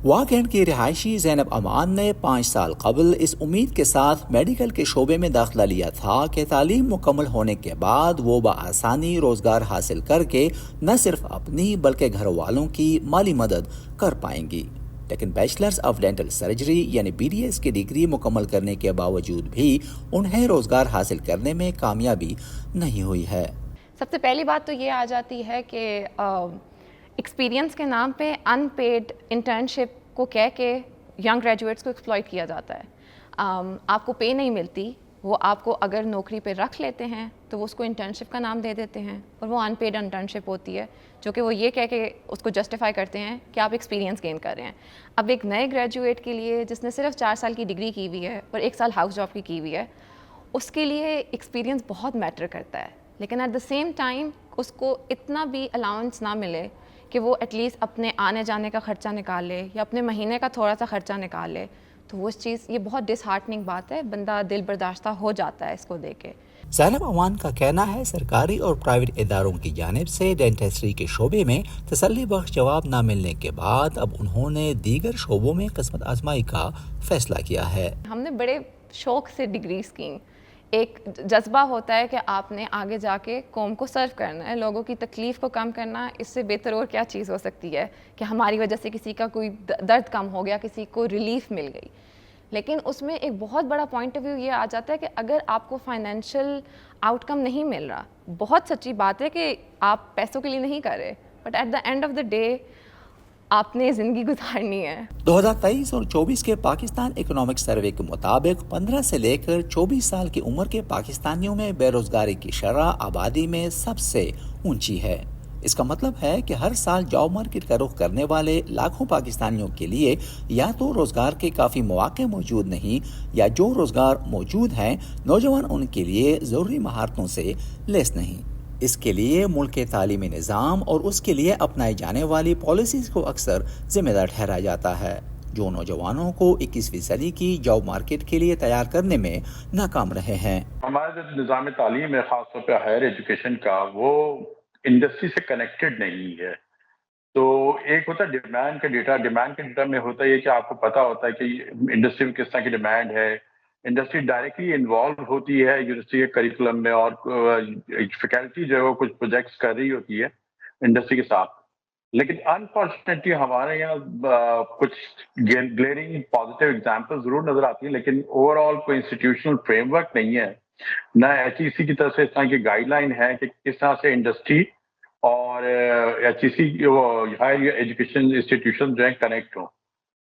Walk and کی رہائشی زینب امان نے 5 سال قبل اس امید کے ساتھ میڈیکل کے شعبے میں داخلہ لیا تھا کہ تعلیم مکمل ہونے کے بعد وہ بآسانی روزگار حاصل کر کے نہ صرف اپنی بلکہ گھر والوں کی مالی مدد کر پائیں گی، لیکن بیچلرز آف ڈینٹل سرجری یعنی BDS کی ڈگری مکمل کرنے کے باوجود بھی انہیں روزگار حاصل کرنے میں کامیابی نہیں ہوئی ہے۔ سب سے پہلی بات تو یہ آ جاتی ہے کہ ایکسپیرینس کے نام پہ ان پیڈ انٹرنشپ کو کہہ کے ینگ گریجویٹس کو ایکسپلائٹ کیا جاتا ہے۔ آپ کو پے نہیں ملتی، وہ آپ کو اگر نوکری پہ رکھ لیتے ہیں تو وہ اس کو انٹرنشپ کا نام دے دیتے ہیں، اور وہ ان پیڈ انٹرنشپ ہوتی ہے جو کہ وہ یہ کہہ کے اس کو جسٹیفائی کرتے ہیں کہ آپ ایکسپیرینس گین کر رہے ہیں۔ اب ایک نئے گریجویٹ کے لیے جس نے صرف 4 سال کی ڈگری کی ہوئی ہے اور 1 سال ہاؤس جاب کی ہوئی ہے، اس کے لیے ایکسپیرینس بہت میٹر کرتا ہے، لیکن ایٹ دا سیم ٹائم اس کو اتنا بھی الاؤنس نہ ملے کہ وہ ایٹ لیسٹ اپنے آنے جانے کا خرچہ نکال لے یا اپنے مہینے کا تھوڑا سا خرچہ نکال لے، تو وہ چیز یہ بہت ڈس ہارٹننگ بات ہے، بندہ دل برداشتہ ہو جاتا ہے اس کو دیکھ کے۔ زینب امان کا کہنا ہے سرکاری اور پرائیویٹ اداروں کی جانب سے ڈینٹسٹری کے شعبے میں تسلی بخش جواب نہ ملنے کے بعد اب انہوں نے دیگر شعبوں میں قسمت آزمائی کا فیصلہ کیا ہے۔ ہم نے بڑے شوق سے ڈگریز کی، ایک جذبہ ہوتا ہے کہ آپ نے آگے جا کے قوم کو سرو کرنا ہے، لوگوں کی تکلیف کو کم کرنا، اس سے بہتر اور کیا چیز ہو سکتی ہے کہ ہماری وجہ سے کسی کا کوئی درد کم ہو گیا، کسی کو ریلیف مل گئی۔ لیکن اس میں ایک بہت بڑا پوائنٹ آف ویو یہ آ جاتا ہے کہ اگر آپ کو فائنینشیل آؤٹ کم نہیں مل رہا، بہت سچی بات ہے کہ آپ پیسوں کے لیے نہیں کر رہے، but at the end of the day آپ نے زندگی گزارنی ہے۔ 2023 اور 24 کے پاکستان اکنامک سروے کے مطابق 15 سے لے کر 24 سال کی عمر کے پاکستانیوں میں بے روزگاری کی شرح آبادی میں سب سے اونچی ہے۔ اس کا مطلب ہے کہ ہر سال جاب مارکیٹ کا رخ کرنے والے لاکھوں پاکستانیوں کے لیے یا تو روزگار کے کافی مواقع موجود نہیں، یا جو روزگار موجود ہیں نوجوان ان کے لیے ضروری مہارتوں سے لیس نہیں۔ اس کے لیے ملک کے تعلیمی نظام اور اس کے لیے اپنائی جانے والی پالیسیز کو اکثر ذمہ دار ٹھہرایا جاتا ہے، جو نوجوانوں کو 21ویں صدی کی جاب مارکیٹ کے لیے تیار کرنے میں ناکام رہے ہیں۔ ہمارا جو نظام تعلیم ہے خاص طور پہ ہائر ایجوکیشن کا، وہ انڈسٹری سے کنیکٹڈ نہیں ہے۔ تو ایک ہوتا ہے ڈیمانڈ کا ڈیٹا، ڈیمانڈ کے ڈیٹا میں ہوتا ہے یہ کہ آپ کو پتا ہوتا ہے کہ انڈسٹری میں کس طرح کی ڈیمانڈ ہے، انڈسٹری ڈائریکٹلی انوالو ہوتی ہے یونیورسٹی کے کریکولم میں، اور فیکلٹی جو ہے وہ کچھ پروجیکٹس کر رہی ہوتی ہے انڈسٹری کے ساتھ۔ لیکن انفارچونیٹلی ہمارے یہاں کچھ گلیئرنگ پازیٹیو ایگزامپل ضرور نظر آتی ہیں، لیکن اوور آل کوئی انسٹیٹیوشنل فریم ورک نہیں ہے، نہ HEC کی طرف سے اس طرح کی گائیڈ لائن ہے کہ کس طرح سے انڈسٹری اور HEC ہائر ایجوکیشن انسٹیٹیوشن جو ہیں کنیکٹ ہوں،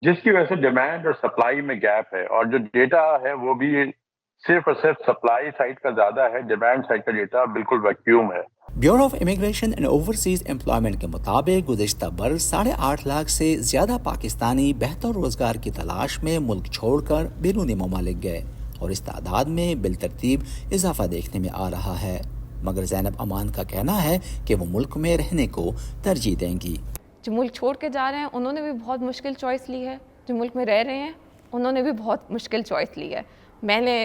جس کی وجہ سے ڈیمانڈ اور سپلائی میں گیپ ہے، اور جو ڈیٹا ہے وہ بھی صرف اور صرف سپلائی سائڈ کا زیادہ ہے، ڈیمانڈ سائڈ کا ڈیٹا بالکل ویکیوم ہے۔ Bureau of immigration and overseas employment کے مطابق گزشتہ برس 8.5 لاکھ سے زیادہ پاکستانی بہتر روزگار کی تلاش میں ملک چھوڑ کر بیرونی ممالک گئے، اور اس تعداد میں بالترتیب اضافہ دیکھنے میں آ رہا ہے، مگر زینب امان کا کہنا ہے کہ وہ ملک میں رہنے کو ترجیح دیں گی۔ جو ملک چھوڑ کے جا رہے ہیں انہوں نے بھی بہت مشکل چوائس لی ہے، جو ملک میں رہ رہے ہیں انہوں نے بھی بہت مشکل چوائس لی ہے۔ میں نے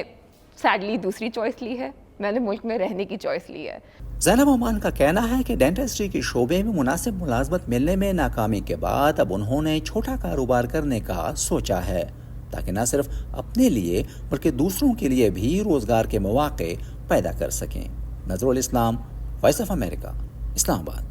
سیڈلی دوسری چوائس لی ہے، میں نے ملک میں رہنے کی چوائس لی ہے۔ زینب امان کا کہنا ہے کہ ڈینٹسٹری کے شعبے میں مناسب ملازمت ملنے میں ناکامی کے بعد اب انہوں نے چھوٹا کاروبار کرنے کا سوچا ہے، تاکہ نہ صرف اپنے لیے بلکہ دوسروں کے لیے بھی روزگار کے مواقع پیدا کر سکیں۔ نظر الاسلام، وائس آف امریکہ، اسلام آباد۔